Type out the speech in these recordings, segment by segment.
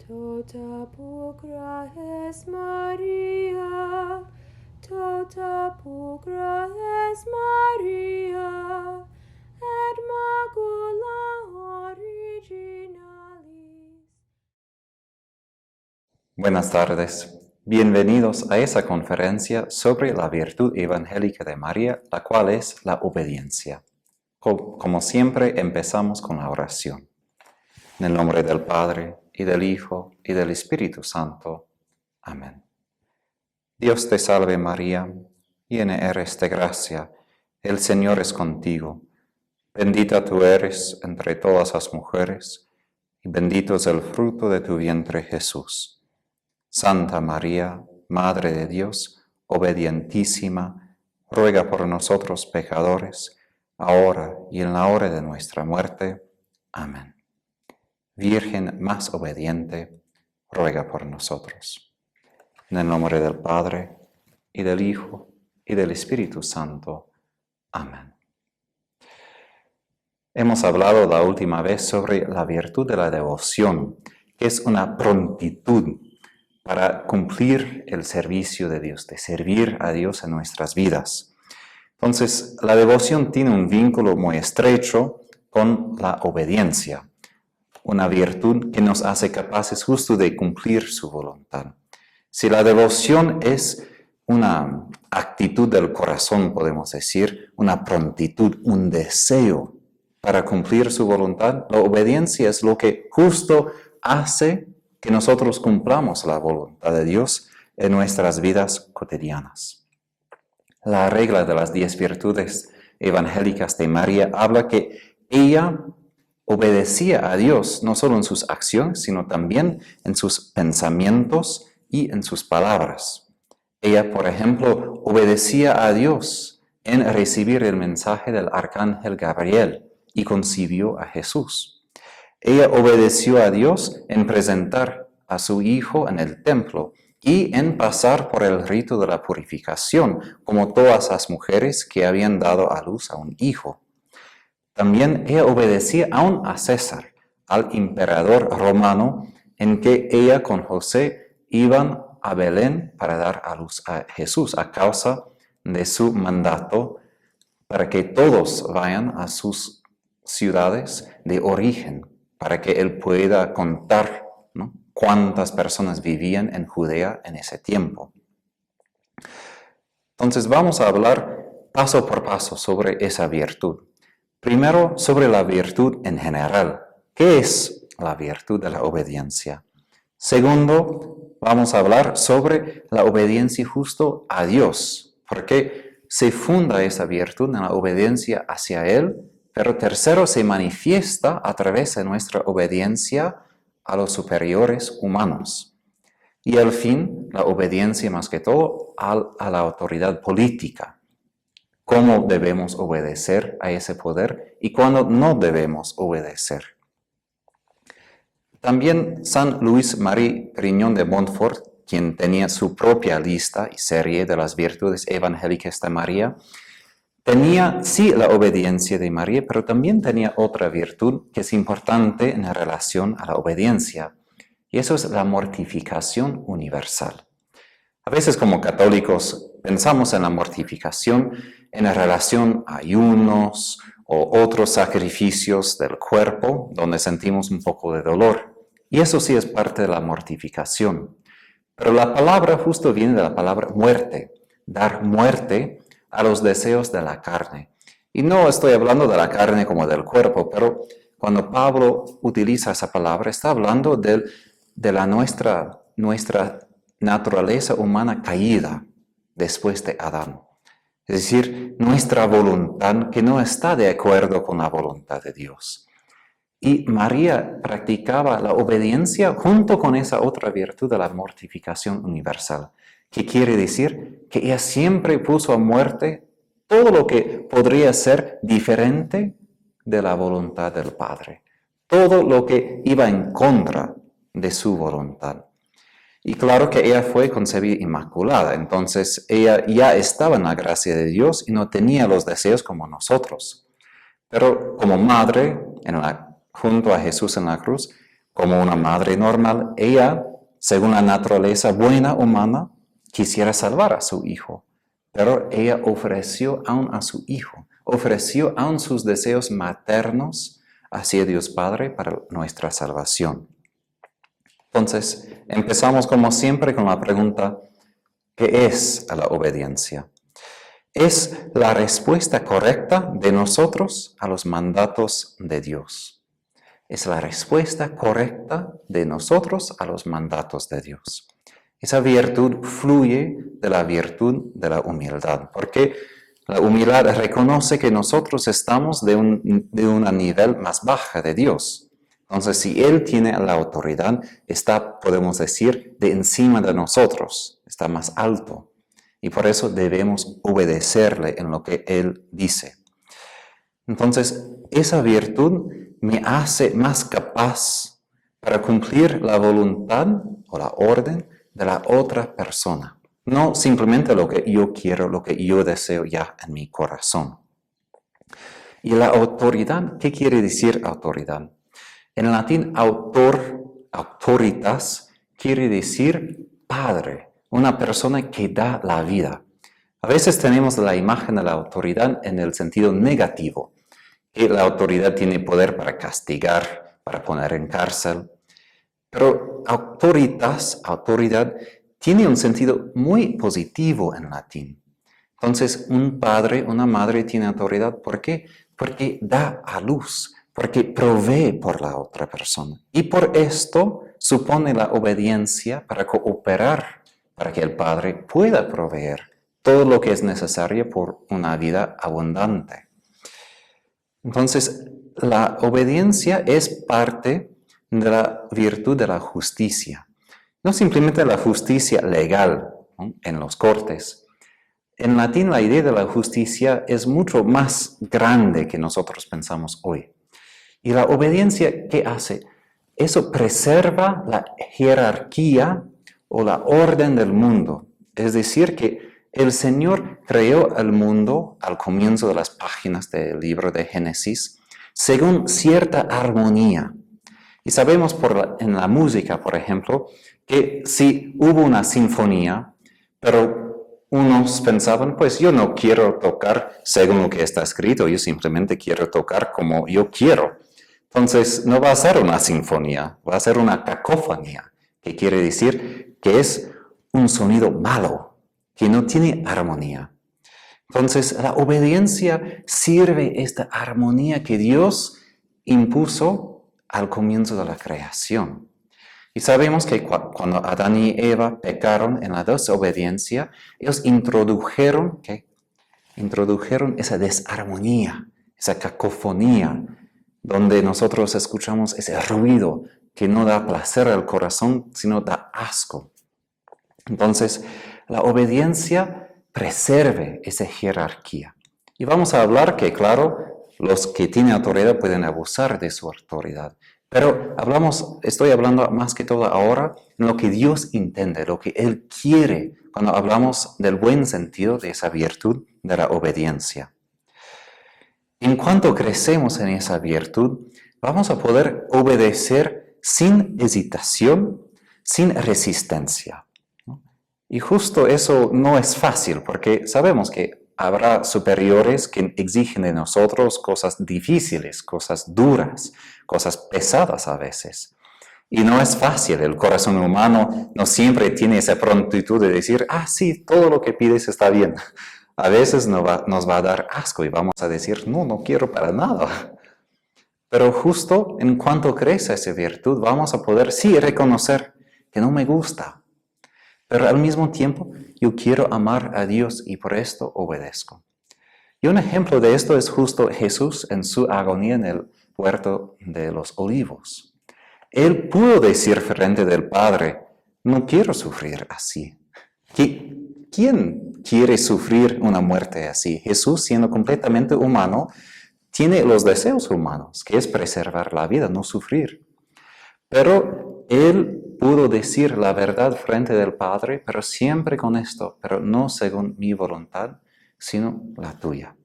Tota pulchra es Maria, tota pulchra es Maria, et macula originalis. Buenas tardes. Bienvenidos a esa conferencia sobre la virtud evangélica de María, la cual es la obediencia. Como siempre, empezamos con la oración. En el nombre del Padre, y del Hijo, y del Espíritu Santo. Amén. Dios te salve María, llena eres de gracia, el Señor es contigo. Bendita tú eres entre todas las mujeres, y bendito es el fruto de tu vientre Jesús. Santa María, Madre de Dios, obedientísima, ruega por nosotros pecadores, ahora y en la hora de nuestra muerte. Amén. Virgen más obediente, ruega por nosotros. En el nombre del Padre, y del Hijo, y del Espíritu Santo. Amén. Hemos hablado la última vez sobre la virtud de la devoción, que es una prontitud para cumplir el servicio de Dios, de servir a Dios en nuestras vidas. Entonces, la devoción tiene un vínculo muy estrecho con la obediencia, una virtud que nos hace capaces justo de cumplir su voluntad. Si la devoción es una actitud del corazón, podemos decir, una prontitud, un deseo para cumplir su voluntad, la obediencia es lo que justo hace que nosotros cumplamos la voluntad de Dios en nuestras vidas cotidianas. La regla de las 10 virtudes evangélicas de María habla que ella obedecía a Dios no solo en sus acciones, sino también en sus pensamientos y en sus palabras. Ella, por ejemplo, obedecía a Dios en recibir el mensaje del arcángel Gabriel y concibió a Jesús. Ella obedeció a Dios en presentar a su hijo en el templo y en pasar por el rito de la purificación, como todas las mujeres que habían dado a luz a un hijo. También ella obedecía aún a César, al emperador romano, en que ella con José iban a Belén para dar a luz a Jesús a causa de su mandato para que todos vayan a sus ciudades de origen, para que él pueda contar, ¿no?, cuántas personas vivían en Judea en ese tiempo. Entonces vamos a hablar paso por paso sobre esa virtud. Primero, sobre la virtud en general. ¿Qué es la virtud de la obediencia? Segundo, vamos a hablar sobre la obediencia justo a Dios, porque se funda esa virtud en la obediencia hacia Él. Pero tercero, se manifiesta a través de nuestra obediencia a los superiores humanos. Y al fin, la obediencia más que todo a la autoridad política. Cómo debemos obedecer a ese poder y cuándo no debemos obedecer. También San Luis-Marie Grignon de Montfort, quien tenía su propia lista y serie de las virtudes evangélicas de María, tenía sí la obediencia de María, pero también tenía otra virtud que es importante en relación a la obediencia, y eso es la mortificación universal. A veces como católicos pensamos en la mortificación en relación a ayunos o otros sacrificios del cuerpo donde sentimos un poco de dolor, y eso sí es parte de la mortificación. Pero la palabra justo viene de la palabra muerte, dar muerte a los deseos de la carne. Y no estoy hablando de la carne como del cuerpo, pero cuando Pablo utiliza esa palabra, está hablando de nuestra naturaleza humana caída después de Adán. Es decir, nuestra voluntad que no está de acuerdo con la voluntad de Dios. Y María practicaba la obediencia junto con esa otra virtud de la mortificación universal, que quiere decir que ella siempre puso a muerte todo lo que podría ser diferente de la voluntad del Padre, todo lo que iba en contra de su voluntad. Y claro que ella fue concebida inmaculada, entonces ella ya estaba en la gracia de Dios y no tenía los deseos como nosotros. Pero como madre, junto a Jesús en la cruz, Como una madre normal, ella, según la naturaleza buena humana, quisiera salvar a su hijo, pero ella ofreció aún a su hijo, ofreció aún sus deseos maternos hacia Dios Padre para nuestra salvación. Entonces, empezamos como siempre con la pregunta, ¿qué es la obediencia? Es la respuesta correcta de nosotros a los mandatos de Dios. Es la respuesta correcta de nosotros a los mandatos de Dios. Esa virtud fluye de la virtud de la humildad, porque la humildad reconoce que nosotros estamos de un nivel más bajo de Dios. Entonces, si Él tiene la autoridad, está, podemos decir, de encima de nosotros, está más alto. Y por eso debemos obedecerle en lo que Él dice. Entonces, esa virtud me hace más capaz para cumplir la voluntad o la orden de la otra persona. No simplemente lo que yo quiero, lo que yo deseo ya en mi corazón. Y la autoridad, ¿qué quiere decir autoridad? En latín, autoritas, quiere decir padre, una persona que da la vida. A veces tenemos la imagen de la autoridad en el sentido negativo, que la autoridad tiene poder para castigar, para poner en cárcel. Pero autoritas, autoridad, tiene un sentido muy positivo en latín. Entonces, un padre, una madre tiene autoridad. ¿Por qué? Porque da a luz, porque provee por la otra persona. Y por esto supone la obediencia para cooperar, para que el padre pueda proveer todo lo que es necesario por una vida abundante. Entonces, la obediencia es parte de la virtud de la justicia. No simplemente la justicia legal, ¿no?, en los cortes. En latín la idea de la justicia es mucho más grande que nosotros pensamos hoy. Y la obediencia, ¿qué hace? Eso preserva la jerarquía o la orden del mundo. Es decir, que el Señor creó el mundo al comienzo de las páginas del libro de Génesis según cierta armonía. Y sabemos en la música, por ejemplo, que si hubo una sinfonía, pero unos pensaban, pues yo no quiero tocar según lo que está escrito, yo simplemente quiero tocar como yo quiero. Entonces no va a ser una sinfonía, va a ser una cacofonía, que quiere decir que es un sonido malo, que no tiene armonía. Entonces la obediencia sirve esta armonía que Dios impuso al comienzo de la creación. Y sabemos que cuando Adán y Eva pecaron en la desobediencia, ellos introdujeron esa desarmonía, esa cacofonía, donde nosotros escuchamos ese ruido que no da placer al corazón, sino da asco. Entonces, la obediencia preserve esa jerarquía. Y vamos a hablar que, claro, los que tienen autoridad pueden abusar de su autoridad. Pero estoy hablando más que todo ahora en lo que Dios intende, lo que Él quiere, cuando hablamos del buen sentido de esa virtud de la obediencia. En cuanto crecemos en esa virtud, vamos a poder obedecer sin hesitación, sin resistencia. Y justo eso no es fácil, porque sabemos que habrá superiores que exigen de nosotros cosas difíciles, cosas duras, cosas pesadas a veces. Y no es fácil, el corazón humano no siempre tiene esa prontitud de decir, sí, todo lo que pides está bien. A veces nos va a dar asco y vamos a decir, no quiero para nada. Pero justo en cuanto crece esa virtud, vamos a poder, sí, reconocer que no me gusta. Pero al mismo tiempo, yo quiero amar a Dios y por esto obedezco. Y un ejemplo de esto es justo Jesús en su agonía en el huerto de los olivos. Él pudo decir frente del Padre, no quiero sufrir así. ¿Quién quiere sufrir una muerte así? Jesús, siendo completamente humano, tiene los deseos humanos, que es preservar la vida, no sufrir. Pero Él pudo decir la verdad frente del Padre, pero siempre con esto, pero no según mi voluntad, sino la tuya.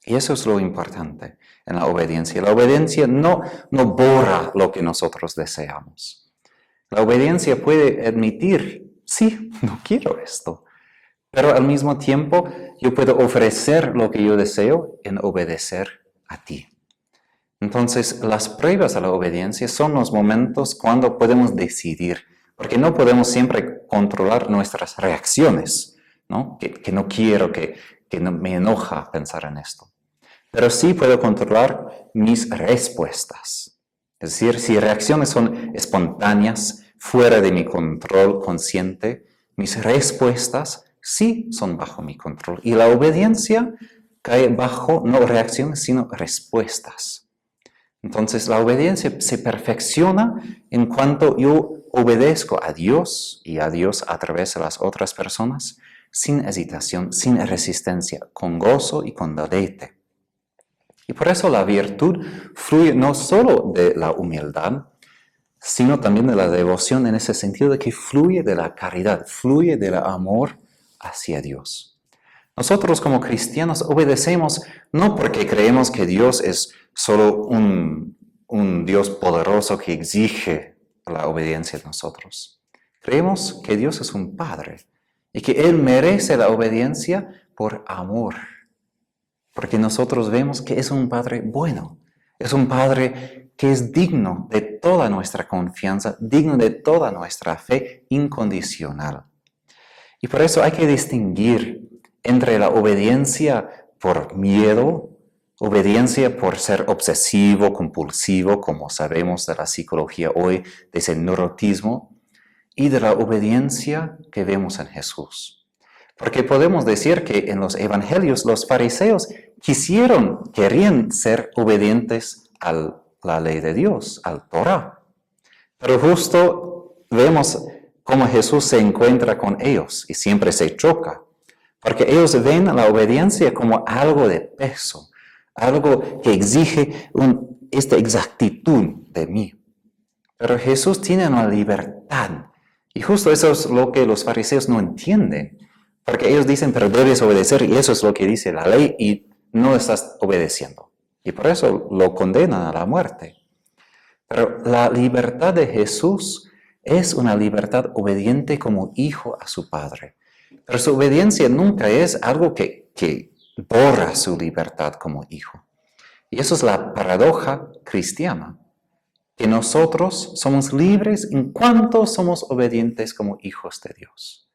Y eso es lo importante en la obediencia. La obediencia no borra lo que nosotros deseamos. La obediencia puede admitir, sí, no quiero esto, pero al mismo tiempo yo puedo ofrecer lo que yo deseo en obedecer a ti. Entonces, las pruebas a la obediencia son los momentos cuando podemos decidir, porque no podemos siempre controlar nuestras reacciones, ¿no? Que no quiero, que no, me enoja pensar en esto. Pero sí puedo controlar mis respuestas. Es decir, si reacciones son espontáneas, fuera de mi control consciente, mis respuestas sí son bajo mi control. Y la obediencia cae bajo no reacciones, sino respuestas. Entonces la obediencia se perfecciona en cuanto yo obedezco a Dios y a Dios a través de las otras personas sin hesitación, sin resistencia, con gozo y con deleite. Y por eso la virtud fluye no solo de la humildad, sino también de la devoción en ese sentido de que fluye de la caridad, fluye del amor hacia Dios. Nosotros como cristianos obedecemos no porque creemos que Dios es solo un Dios poderoso que exige la obediencia de nosotros. Creemos que Dios es un Padre y que Él merece la obediencia por amor. Porque nosotros vemos que es un Padre bueno, es un Padre que es digno de toda nuestra confianza, digno de toda nuestra fe incondicional. Y por eso hay que distinguir entre la obediencia por miedo, obediencia por ser obsesivo, compulsivo, como sabemos de la psicología hoy, de ese neurotismo, y de la obediencia que vemos en Jesús. Porque podemos decir que en los evangelios los fariseos querían ser obedientes a la ley de Dios, al Torah. Pero justo vemos cómo Jesús se encuentra con ellos y siempre se choca. Porque ellos ven la obediencia como algo de peso, algo que exige esta exactitud de mí. Pero Jesús tiene una libertad. Y justo eso es lo que los fariseos no entienden. Porque ellos dicen, pero debes obedecer, y eso es lo que dice la ley, y no estás obedeciendo. Y por eso lo condenan a la muerte. Pero la libertad de Jesús es una libertad obediente como hijo a su Padre. Pero su obediencia nunca es algo que borra su libertad como hijo. Y eso es la paradoja cristiana, que nosotros somos libres en cuanto somos obedientes como hijos de Dios.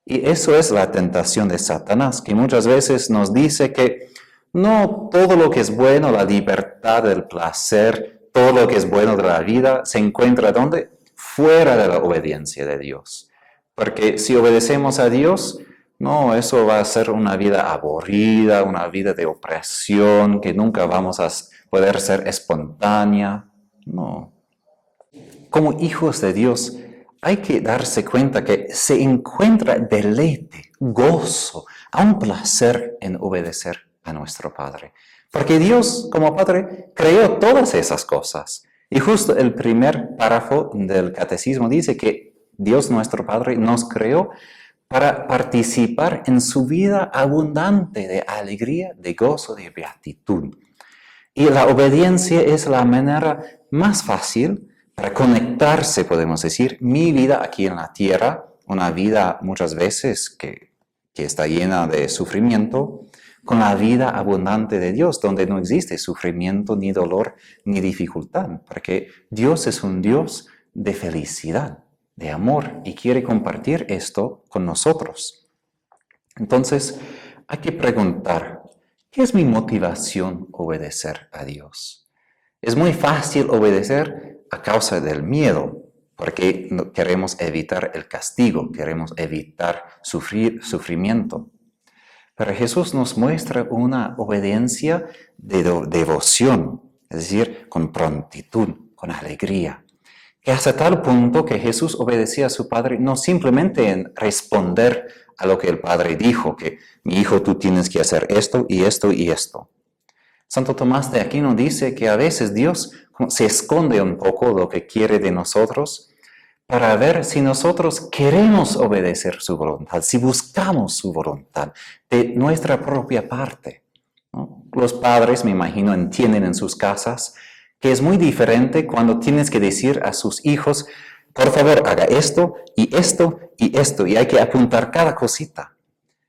Y eso es la tentación de Satanás, que muchas veces nos dice que no todo lo que es bueno, la libertad, el placer, todo lo que es bueno de la vida, se encuentra ¿dónde? Fuera de la obediencia de Dios. Porque si obedecemos a Dios, no, eso va a ser una vida aburrida, una vida de opresión, que nunca vamos a poder ser espontánea. No. Como hijos de Dios, hay que darse cuenta que se encuentra deleite, gozo, un placer en obedecer a nuestro Padre. Porque Dios, como Padre, creó todas esas cosas. Y justo el primer párrafo del Catecismo dice que Dios, nuestro Padre, nos creó para participar en su vida abundante de alegría, de gozo, de beatitud. Y la obediencia es la manera más fácil para conectarse, podemos decir, mi vida aquí en la tierra, una vida muchas veces que está llena de sufrimiento, con la vida abundante de Dios, donde no existe sufrimiento, ni dolor, ni dificultad, porque Dios es un Dios de felicidad, de amor, y quiere compartir esto con nosotros. Entonces, hay que preguntar, ¿qué es mi motivación obedecer a Dios? Es muy fácil obedecer a causa del miedo, porque queremos evitar el castigo, queremos evitar sufrimiento. Pero Jesús nos muestra una obediencia de devoción, es decir, con prontitud, con alegría. Y hasta tal punto que Jesús obedecía a su Padre no simplemente en responder a lo que el Padre dijo, que mi hijo, tú tienes que hacer esto y esto y esto. Santo Tomás de Aquino dice que a veces Dios se esconde un poco lo que quiere de nosotros para ver si nosotros queremos obedecer su voluntad, si buscamos su voluntad de nuestra propia parte. ¿no? Los padres, me imagino, entienden en sus casas que es muy diferente cuando tienes que decir a sus hijos, por favor, haga esto y esto y esto, y hay que apuntar cada cosita.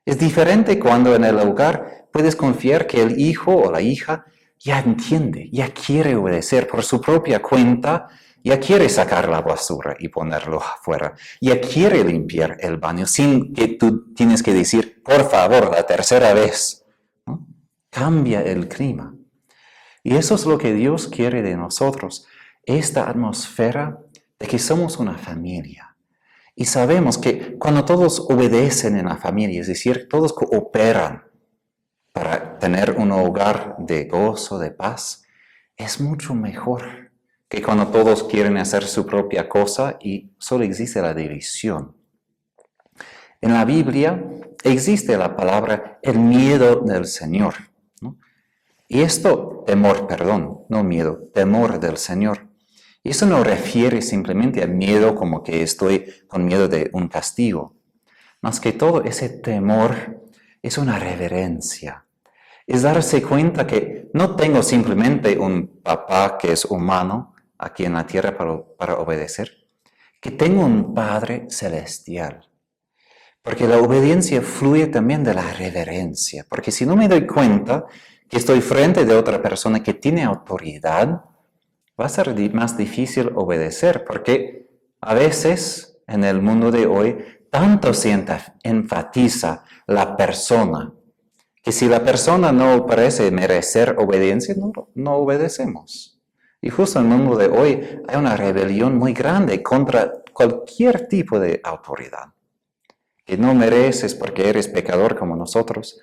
Es diferente cuando en el hogar puedes confiar que el hijo o la hija ya entiende, ya quiere obedecer por su propia cuenta, ya quiere sacar la basura y ponerlo afuera, ya quiere limpiar el baño sin que tú tienes que decir, por favor, la tercera vez, ¿no? Cambia el clima. Y eso es lo que Dios quiere de nosotros, esta atmósfera de que somos una familia. Y sabemos que cuando todos obedecen en la familia, es decir, todos cooperan para tener un hogar de gozo, de paz, es mucho mejor que cuando todos quieren hacer su propia cosa y solo existe la división. En la Biblia existe la palabra el miedo del Señor, ¿no? Y esto, no miedo, temor del Señor. Y eso no refiere simplemente al miedo como que estoy con miedo de un castigo. Más que todo, ese temor es una reverencia. Es darse cuenta que no tengo simplemente un papá que es humano aquí en la tierra para obedecer, que tengo un Padre celestial. Porque la obediencia fluye también de la reverencia. Porque si no me doy cuenta que estoy frente de otra persona que tiene autoridad, va a ser más difícil obedecer. Porque a veces en el mundo de hoy tanto se enfatiza la persona, que si la persona no parece merecer obediencia, no obedecemos. Y justo en el mundo de hoy hay una rebelión muy grande contra cualquier tipo de autoridad, que no mereces porque eres pecador como nosotros.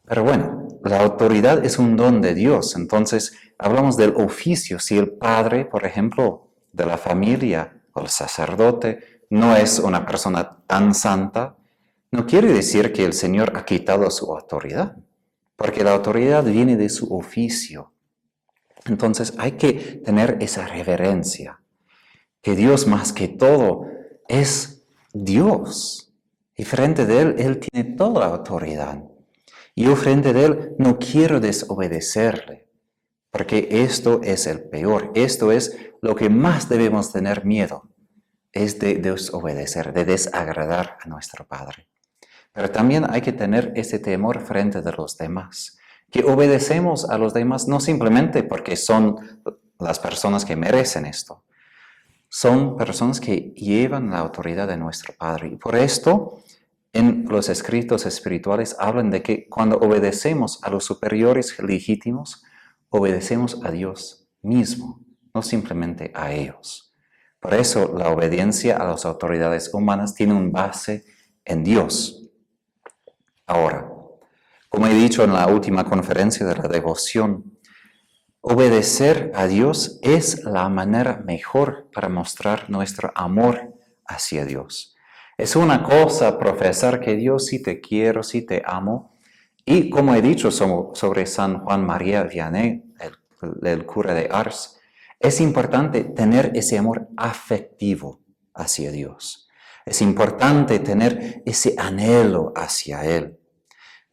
Pero bueno, la autoridad es un don de Dios, entonces hablamos del oficio. Si el padre, por ejemplo, de la familia o el sacerdote no es una persona tan santa, no quiere decir que el Señor ha quitado su autoridad, porque la autoridad viene de su oficio. Entonces hay que tener esa reverencia, que Dios más que todo es Dios, y frente de Él tiene toda la autoridad. Y yo frente de Él no quiero desobedecerle, porque esto es el peor, esto es lo que más debemos tener miedo, es de desobedecer, de desagradar a nuestro Padre. Pero también hay que tener ese temor frente de los demás, que obedecemos a los demás no simplemente porque son las personas que merecen esto, son personas que llevan la autoridad de nuestro Padre. Y por esto, en los escritos espirituales hablan de que cuando obedecemos a los superiores legítimos, obedecemos a Dios mismo, no simplemente a ellos. Por eso la obediencia a las autoridades humanas tiene un base en Dios. Ahora, como he dicho en la última conferencia de la devoción, obedecer a Dios es la manera mejor para mostrar nuestro amor hacia Dios. Es una cosa profesar que Dios sí te quiero, sí te amo. Y como he dicho sobre San Juan María Vianney, el cura de Ars, es importante tener ese amor afectivo hacia Dios. Es importante tener ese anhelo hacia Él.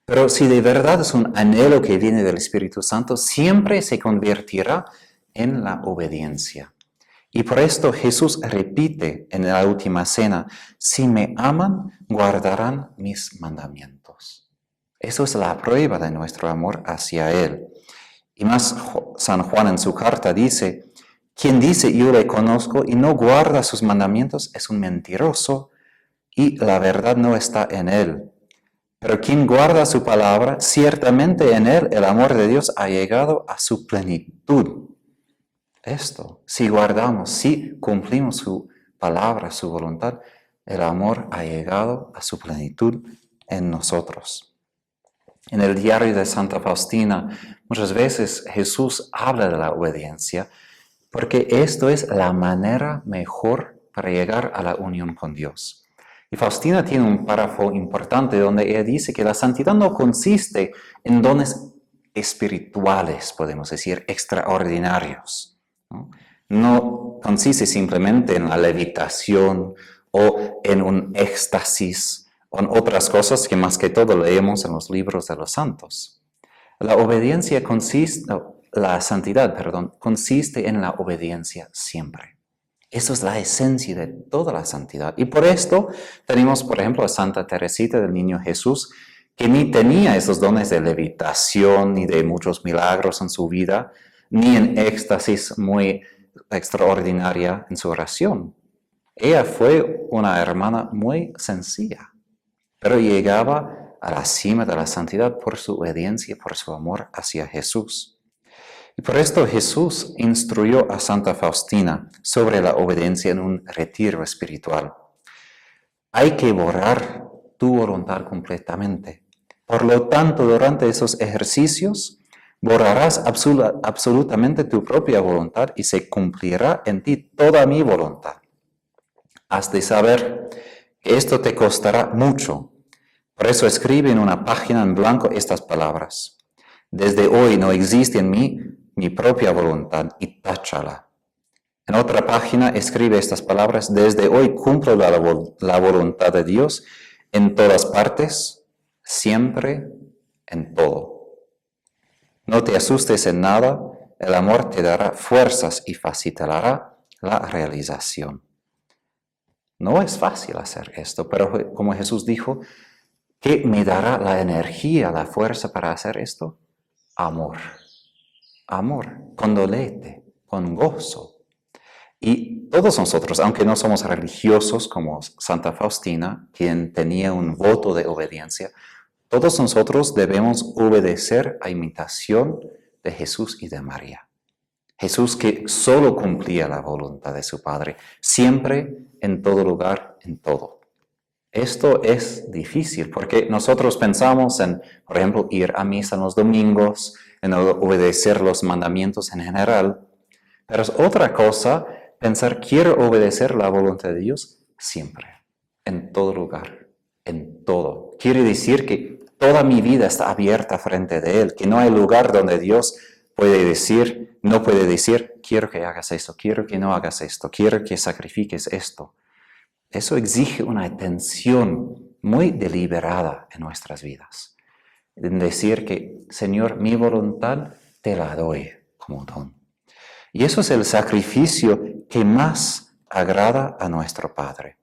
Pero si de verdad es un anhelo que viene del Espíritu Santo, siempre se convertirá en la obediencia. Y por esto Jesús repite en la última cena, si me aman, guardarán mis mandamientos. Eso es la prueba de nuestro amor hacia Él. Y más San Juan en su carta dice, quien dice yo le conozco y no guarda sus mandamientos es un mentiroso y la verdad no está en él. Pero quien guarda su palabra, ciertamente en él el amor de Dios ha llegado a su plenitud. Esto, si guardamos, si cumplimos su palabra, su voluntad, el amor ha llegado a su plenitud en nosotros. En el diario de Santa Faustina, muchas veces Jesús habla de la obediencia, porque esto es la manera mejor para llegar a la unión con Dios. Y Faustina tiene un párrafo importante donde ella dice que la santidad no consiste en dones espirituales, podemos decir, extraordinarios. No consiste simplemente en la levitación o en un éxtasis o en otras cosas que más que todo leemos en los libros de los santos. La santidad, consiste en la obediencia siempre. Eso es la esencia de toda la santidad. Y por esto tenemos, por ejemplo, a Santa Teresita del Niño Jesús, que ni tenía esos dones de levitación, ni de muchos milagros en su vida, ni en éxtasis muy extraordinaria en su oración. Ella fue una hermana muy sencilla, pero llegaba a la cima de la santidad por su obediencia, por su amor hacia Jesús. Y por esto Jesús instruyó a Santa Faustina sobre la obediencia en un retiro espiritual. Hay que borrar tu voluntad completamente. Por lo tanto, durante esos ejercicios, borrarás absolutamente tu propia voluntad y se cumplirá en ti toda mi voluntad. Has de saber que esto te costará mucho. Por eso escribe en una página en blanco estas palabras. Desde hoy no existe en mí mi propia voluntad y táchala. En otra página escribe estas palabras. Desde hoy cumplo la voluntad de Dios en todas partes, siempre, en todo. No te asustes en nada, el amor te dará fuerzas y facilitará la realización. No es fácil hacer esto, pero como Jesús dijo, ¿qué me dará la energía, la fuerza para hacer esto? Amor. Amor, con deleite, con gozo. Y todos nosotros, aunque no somos religiosos como Santa Faustina, quien tenía un voto de obediencia, todos nosotros debemos obedecer a imitación de Jesús y de María. Jesús que solo cumplía la voluntad de su Padre, siempre, en todo lugar, en todo. Esto es difícil porque nosotros pensamos en, por ejemplo, ir a misa en los domingos, en obedecer los mandamientos en general, pero es otra cosa pensar, quiero obedecer la voluntad de Dios siempre, en todo lugar, en todo. Quiere decir que toda mi vida está abierta frente de Él, que no hay lugar donde Dios no puede decir, quiero que hagas esto, quiero que no hagas esto, quiero que sacrifiques esto. Eso exige una atención muy deliberada en nuestras vidas. En decir que, Señor, mi voluntad te la doy como don. Y eso es el sacrificio que más agrada a nuestro Padre.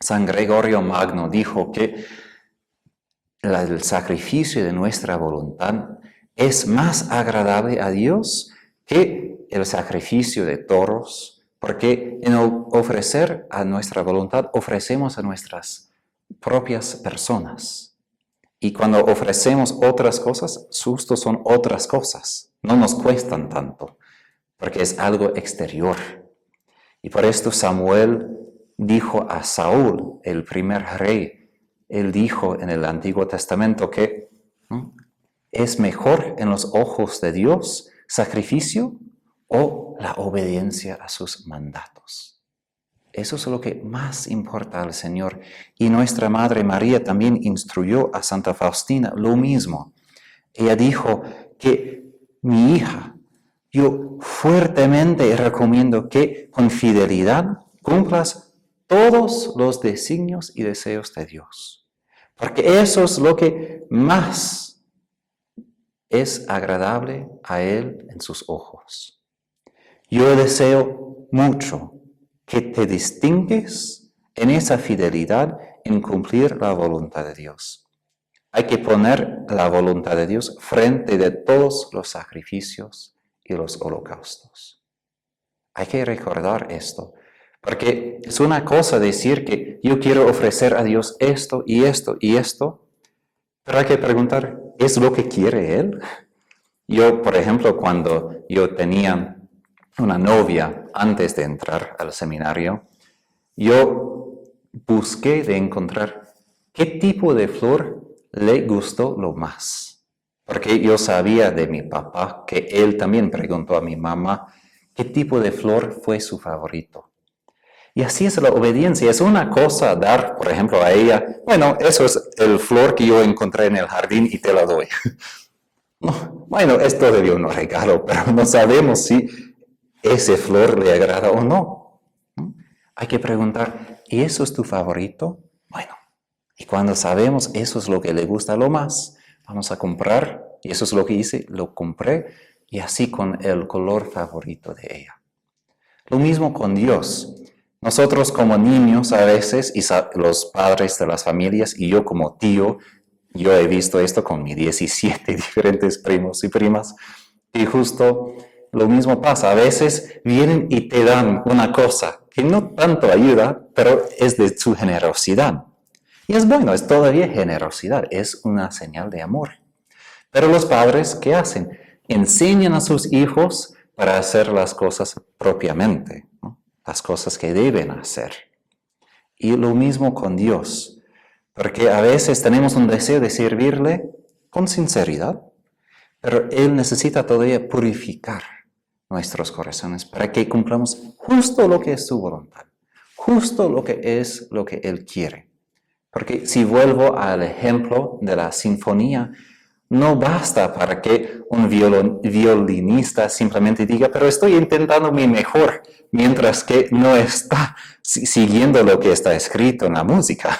San Gregorio Magno dijo que el sacrificio de nuestra voluntad es más agradable a Dios que el sacrificio de toros, porque en ofrecer a nuestra voluntad ofrecemos a nuestras propias personas. Y cuando ofrecemos otras cosas, justo son otras cosas, no nos cuestan tanto, porque es algo exterior. Y por esto Samuel dijo a Saúl, el primer rey, él dijo en el Antiguo Testamento que es mejor en los ojos de Dios sacrificio o la obediencia a sus mandatos. Eso es lo que más importa al Señor. Y nuestra Madre María también instruyó a Santa Faustina lo mismo. Ella dijo que mi hija, yo fuertemente recomiendo que con fidelidad cumplas todos los designios y deseos de Dios. Porque eso es lo que más es agradable a Él en sus ojos. Yo deseo mucho que te distingues en esa fidelidad en cumplir la voluntad de Dios. Hay que poner la voluntad de Dios frente de todos los sacrificios y los holocaustos. Hay que recordar esto, porque es una cosa decir que yo quiero ofrecer a Dios esto y esto y esto, pero hay que preguntar, ¿es lo que quiere Él? Yo, por ejemplo, cuando yo tenía una novia antes de entrar al seminario, yo busqué de encontrar qué tipo de flor le gustó lo más. Porque yo sabía de mi papá que él también preguntó a mi mamá qué tipo de flor fue su favorito. Y así es la obediencia. Es una cosa dar, por ejemplo, a ella, bueno, eso es el flor que yo encontré en el jardín y te la doy. Bueno, es todavía un regalo, pero no sabemos si ese flor le agrada o no. Hay que preguntar, ¿y eso es tu favorito? Bueno, y cuando sabemos eso es lo que le gusta lo más, vamos a comprar Y eso es lo que hice, lo compré y así con el color favorito de ella. Lo mismo con Dios. Nosotros como niños a veces, y los padres de las familias, y yo como tío, yo he visto esto con mis 17 diferentes primos y primas, y justo lo mismo pasa. A veces vienen y te dan una cosa que no tanto ayuda, pero es de su generosidad. Y es bueno, es todavía generosidad, es una señal de amor. Pero los padres, ¿qué hacen? Enseñan a sus hijos para hacer las cosas propiamente, ¿no? Las cosas que deben hacer. Y lo mismo con Dios, porque a veces tenemos un deseo de servirle con sinceridad, pero Él necesita todavía purificar nuestros corazones para que cumplamos justo lo que es su voluntad, justo lo que es lo que Él quiere. Porque si vuelvo al ejemplo de la sinfonía, no basta para que un violinista simplemente diga, pero estoy intentando mi mejor, mientras que no está siguiendo lo que está escrito en la música.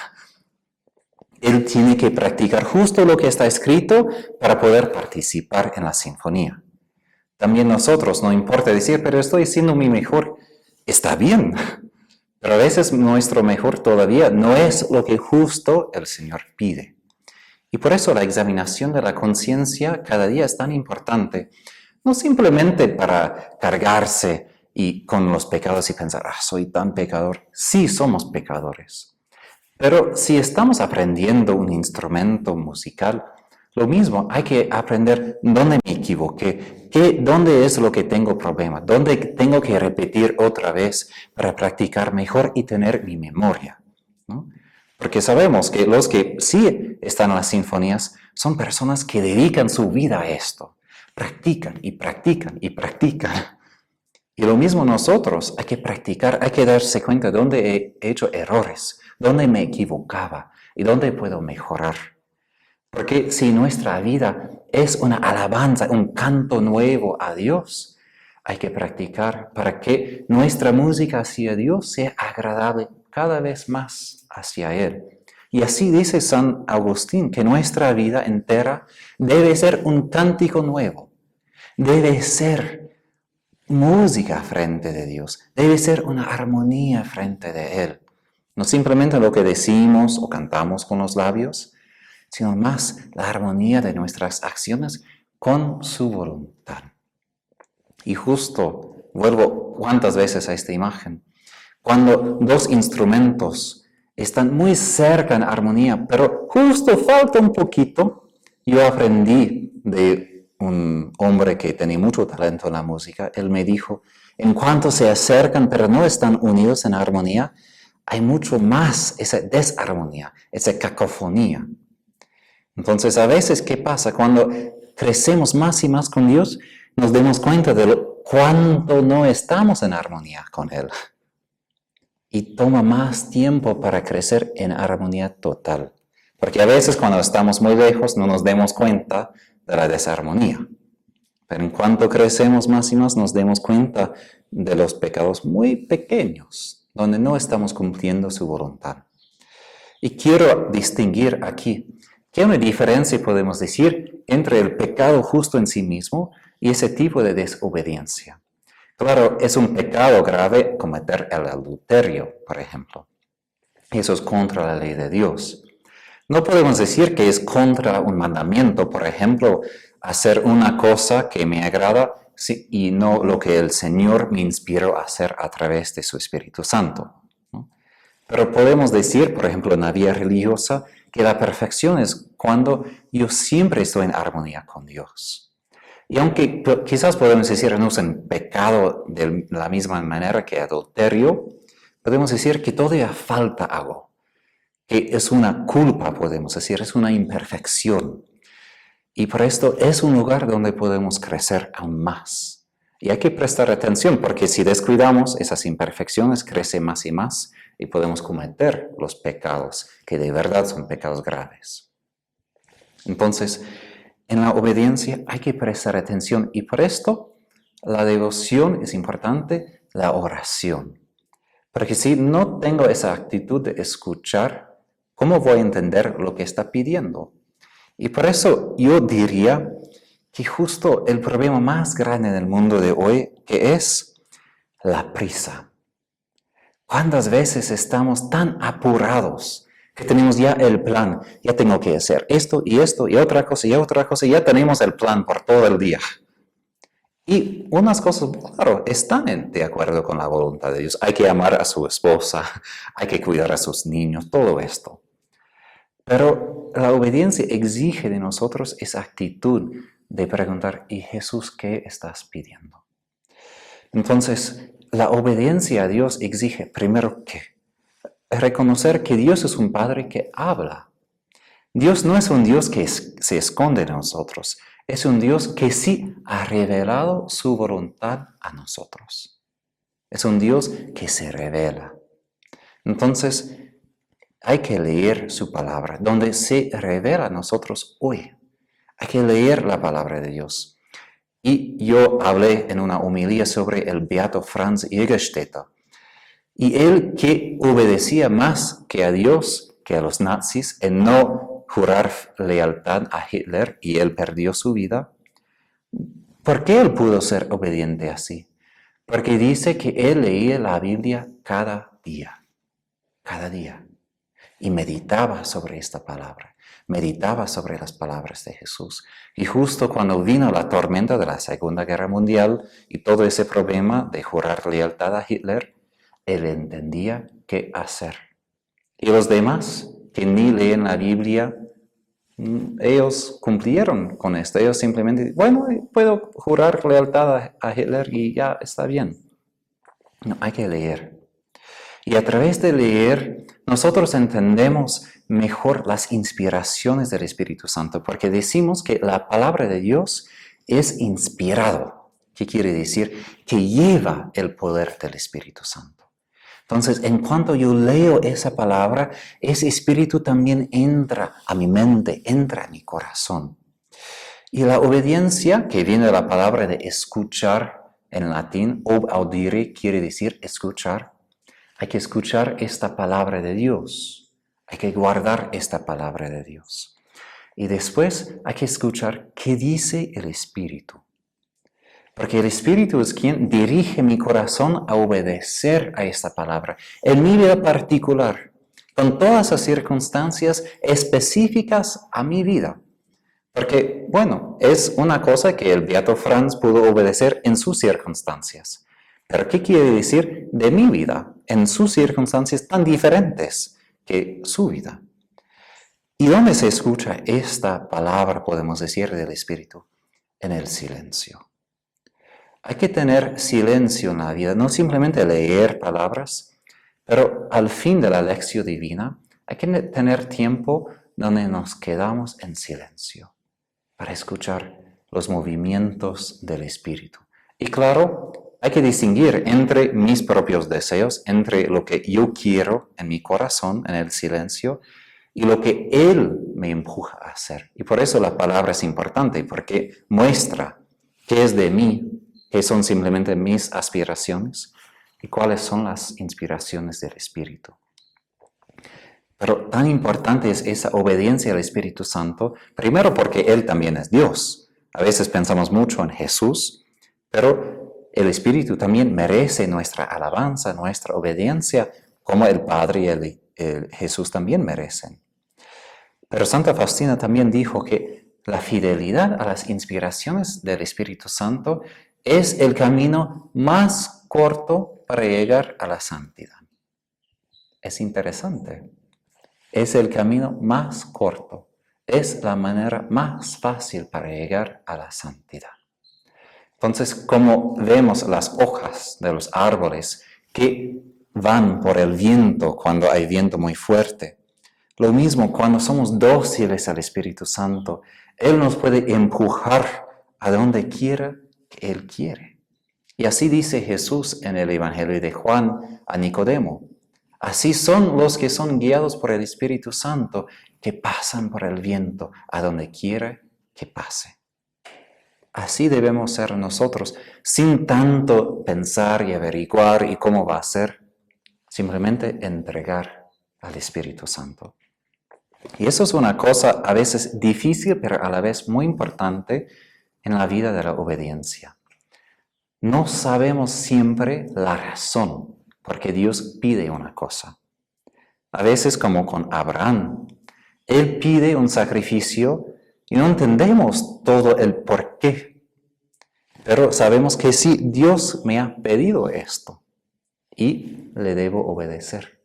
Él tiene que practicar justo lo que está escrito para poder participar en la sinfonía. También nosotros, no importa decir, pero estoy haciendo mi mejor, está bien. Pero a veces nuestro mejor todavía no es lo que justo el Señor pide. Y por eso la examinación de la conciencia cada día es tan importante, no simplemente para cargarse y con los pecados y pensar, soy tan pecador. Sí, somos pecadores. Pero si estamos aprendiendo un instrumento musical, lo mismo, hay que aprender dónde me equivoqué, dónde es lo que tengo problema, dónde tengo que repetir otra vez para practicar mejor y tener mi memoria, ¿no? Porque sabemos que los que sí están en las sinfonías son personas que dedican su vida a esto. Practican y practican y practican. Y lo mismo nosotros, hay que practicar, hay que darse cuenta de dónde he hecho errores, dónde me equivocaba y dónde puedo mejorar. Porque si nuestra vida es una alabanza, un canto nuevo a Dios, hay que practicar para que nuestra música hacia Dios sea agradable cada vez más hacia Él. Y así dice San Agustín, que nuestra vida entera debe ser un cántico nuevo, debe ser música frente de Dios, debe ser una armonía frente de Él. No simplemente lo que decimos o cantamos con los labios, sino más la armonía de nuestras acciones con su voluntad. Y justo, vuelvo cuántas veces a esta imagen, cuando dos instrumentos están muy cerca en armonía, pero justo falta un poquito, yo aprendí de un hombre que tenía mucho talento en la música, él me dijo, en cuanto se acercan pero no están unidos en armonía, hay mucho más esa desarmonía, esa cacofonía. Entonces, a veces, ¿qué pasa? Cuando crecemos más y más con Dios, nos damos cuenta de cuánto no estamos en armonía con Él. Y toma más tiempo para crecer en armonía total. Porque a veces cuando estamos muy lejos no nos damos cuenta de la desarmonía. Pero en cuanto crecemos más y más nos damos cuenta de los pecados muy pequeños, donde no estamos cumpliendo su voluntad. Y quiero distinguir aquí ¿qué una diferencia podemos decir entre el pecado justo en sí mismo y ese tipo de desobediencia? Claro, es un pecado grave cometer el adulterio, por ejemplo. Eso es contra la ley de Dios. No podemos decir que es contra un mandamiento, por ejemplo, hacer una cosa que me agrada y no lo que el Señor me inspiró a hacer a través de su Espíritu Santo, ¿no? Pero podemos decir, por ejemplo, en la vida religiosa, que la perfección es cuando yo siempre estoy en armonía con Dios. Y aunque quizás podemos decir no es un pecado de la misma manera que adulterio, podemos decir que todavía falta algo, que es una culpa, podemos decir, es una imperfección. Y por esto es un lugar donde podemos crecer aún más. Y hay que prestar atención porque si descuidamos esas imperfecciones, crece más y más y podemos cometer los pecados que de verdad son pecados graves. Entonces, en la obediencia hay que prestar atención y por esto la devoción es importante, la oración. Porque si no tengo esa actitud de escuchar, ¿cómo voy a entender lo que está pidiendo? Y por eso yo diría que justo el problema más grande del mundo de hoy, que es la prisa. ¿Cuántas veces estamos tan apurados que tenemos ya el plan? Ya tengo que hacer esto y otra cosa y otra cosa, y ya tenemos el plan por todo el día. Y unas cosas, claro, están de acuerdo con la voluntad de Dios. Hay que amar a su esposa, hay que cuidar a sus niños, todo esto. Pero la obediencia exige de nosotros esa actitud de preguntar, ¿y Jesús qué estás pidiendo? Entonces, la obediencia a Dios exige primero que reconocer que Dios es un Padre que habla. Dios no es un Dios que se esconde de nosotros, es un Dios que sí ha revelado su voluntad a nosotros. Es un Dios que se revela. Entonces, hay que leer su palabra, donde se revela a nosotros hoy. Hay que leer la palabra de Dios. Y yo hablé en una homilía sobre el beato Franz Jägerstätter. Y él, que obedecía más que a Dios, que a los nazis, en no jurar lealtad a Hitler, y él perdió su vida. ¿Por qué él pudo ser obediente así? Porque dice que él leía la Biblia cada día, y meditaba sobre esta palabra, meditaba sobre las palabras de Jesús. Y justo cuando vino la tormenta de la Segunda Guerra Mundial y todo ese problema de jurar lealtad a Hitler, él entendía qué hacer. Y los demás, que ni leen la Biblia, ellos cumplieron con esto. Ellos simplemente, bueno, puedo jurar lealtad a Hitler y ya está bien. No, hay que leer. Y a través de leer, nosotros entendemos mejor las inspiraciones del Espíritu Santo, porque decimos que la palabra de Dios es inspirado. ¿Qué quiere decir? Que lleva el poder del Espíritu Santo. Entonces, en cuanto yo leo esa palabra, ese espíritu también entra a mi mente, entra a mi corazón. Y la obediencia, que viene de la palabra de escuchar en latín, ob audire, quiere decir escuchar. Hay que escuchar esta palabra de Dios. Hay que guardar esta palabra de Dios. Y después hay que escuchar qué dice el Espíritu. Porque el Espíritu es quien dirige mi corazón a obedecer a esta palabra, en mi vida particular, con todas las circunstancias específicas a mi vida. Porque, bueno, es una cosa que el beato Franz pudo obedecer en sus circunstancias. Pero ¿qué quiere decir de mi vida en sus circunstancias tan diferentes que su vida? ¿Y dónde se escucha esta palabra, podemos decir, del Espíritu? En el silencio. Hay que tener silencio en la vida, no simplemente leer palabras, pero al fin de la lección divina hay que tener tiempo donde nos quedamos en silencio para escuchar los movimientos del Espíritu. Y claro, hay que distinguir entre mis propios deseos, entre lo que yo quiero en mi corazón, en el silencio, y lo que Él me empuja a hacer. Y por eso la palabra es importante, porque muestra qué es de mí, qué son simplemente mis aspiraciones y cuáles son las inspiraciones del Espíritu. Pero tan importante es esa obediencia al Espíritu Santo, primero porque Él también es Dios. A veces pensamos mucho en Jesús, pero el Espíritu también merece nuestra alabanza, nuestra obediencia, como el Padre y el Jesús también merecen. Pero Santa Faustina también dijo que la fidelidad a las inspiraciones del Espíritu Santo es el camino más corto para llegar a la santidad. Es interesante. Es el camino más corto. Es la manera más fácil para llegar a la santidad. Entonces, como vemos las hojas de los árboles que van por el viento cuando hay viento muy fuerte, lo mismo cuando somos dóciles al Espíritu Santo, Él nos puede empujar a donde quiera que Él quiere. Y así dice Jesús en el Evangelio de Juan a Nicodemo. Así son los que son guiados por el Espíritu Santo, que pasan por el viento a donde quiera que pase. Así debemos ser nosotros, sin tanto pensar y averiguar y cómo va a ser, simplemente entregar al Espíritu Santo. Y eso es una cosa a veces difícil, pero a la vez muy importante en la vida de la obediencia. No sabemos siempre la razón por qué Dios pide una cosa. A veces, como con Abraham, Él pide un sacrificio y no entendemos todo el por qué. Pero sabemos que sí, Dios me ha pedido esto y le debo obedecer.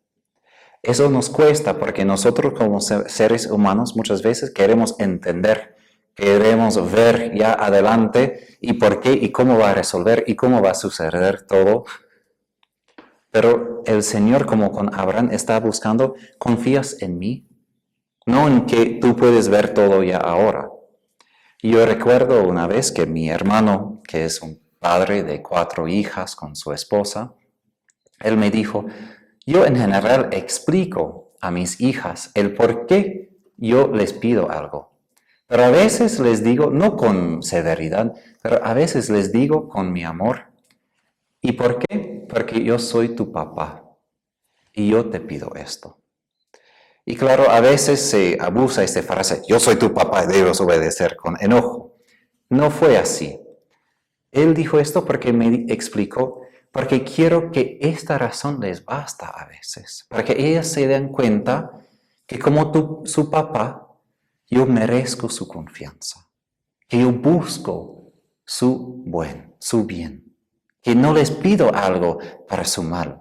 Eso nos cuesta porque nosotros como seres humanos muchas veces queremos entender, queremos ver ya adelante y por qué y cómo va a resolver y cómo va a suceder todo. Pero el Señor, como con Abraham, está buscando, ¿confías en mí? No en que tú puedes ver todo ya ahora. Yo recuerdo una vez que mi hermano, que es un padre de 4 hijas con su esposa, él me dijo, yo en general explico a mis hijas el por qué yo les pido algo. Pero a veces les digo, no con severidad, pero a veces les digo con mi amor. ¿Y por qué? Porque yo soy tu papá y yo te pido esto. Y claro, a veces se abusa esta frase, yo soy tu papá y debes obedecer con enojo. No fue así. Él dijo esto porque me explicó, porque quiero que esta razón les basta a veces, para que ellas se den cuenta que como su papá, yo merezco su confianza, que yo busco su bien, que no les pido algo para su mal.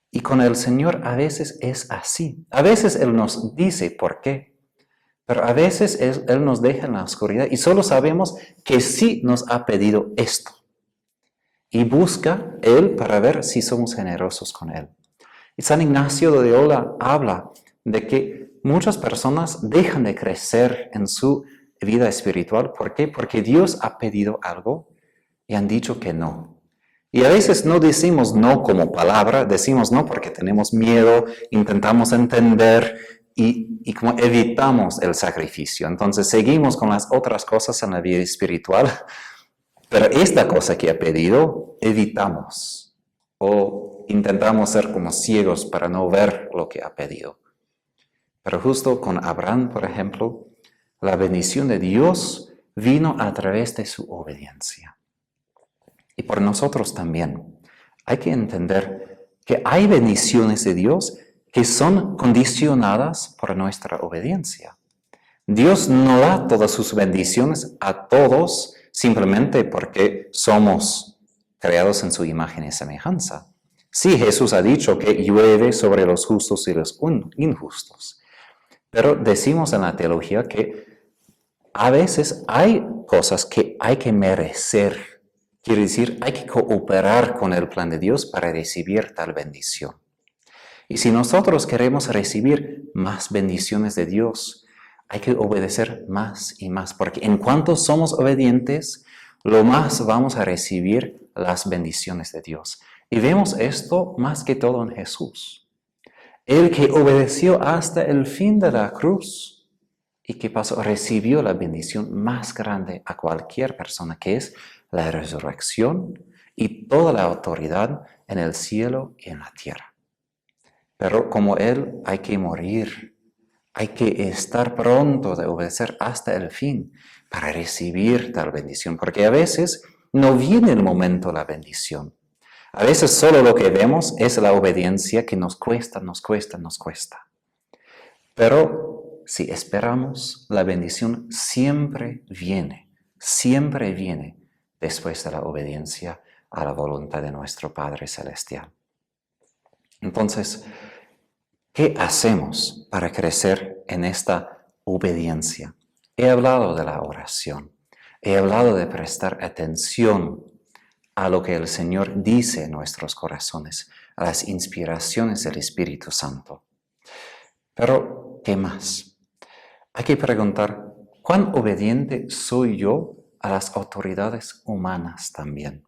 Y con el Señor a veces es así. A veces Él nos dice por qué, pero a veces Él nos deja en la oscuridad y solo sabemos que sí nos ha pedido esto. Y busca Él para ver si somos generosos con Él. Y San Ignacio de Loyola habla de que muchas personas dejan de crecer en su vida espiritual. ¿Por qué? Porque Dios ha pedido algo y han dicho que no. Y a veces no decimos no como palabra, decimos no porque tenemos miedo, intentamos entender y como evitamos el sacrificio. Entonces seguimos con las otras cosas en la vida espiritual, pero esta cosa que ha pedido, evitamos o intentamos ser como ciegos para no ver lo que ha pedido. Pero justo con Abraham, por ejemplo, la bendición de Dios vino a través de su obediencia. Y por nosotros también. Hay que entender que hay bendiciones de Dios que son condicionadas por nuestra obediencia. Dios no da todas sus bendiciones a todos simplemente porque somos creados en su imagen y semejanza. Sí, Jesús ha dicho que llueve sobre los justos y los injustos. Pero decimos en la teología que a veces hay cosas que hay que merecer. Quiere decir, hay que cooperar con el plan de Dios para recibir tal bendición. Y si nosotros queremos recibir más bendiciones de Dios, hay que obedecer más y más, porque en cuanto somos obedientes, lo más vamos a recibir las bendiciones de Dios. Y vemos esto más que todo en Jesús. El que obedeció hasta el fin de la cruz y que pasó, recibió la bendición más grande a cualquier persona, que es la resurrección y toda la autoridad en el cielo y en la tierra. Pero como Él hay que morir, hay que estar pronto de obedecer hasta el fin para recibir tal bendición, porque a veces no viene el momento de la bendición. A veces solo lo que vemos es la obediencia que nos cuesta. Pero si esperamos, la bendición siempre viene después de la obediencia a la voluntad de nuestro Padre Celestial. Entonces, ¿qué hacemos para crecer en esta obediencia? He hablado de la oración, he hablado de prestar atención a lo que el Señor dice en nuestros corazones, a las inspiraciones del Espíritu Santo. Pero, ¿qué más? Hay que preguntar, ¿cuán obediente soy yo a las autoridades humanas también?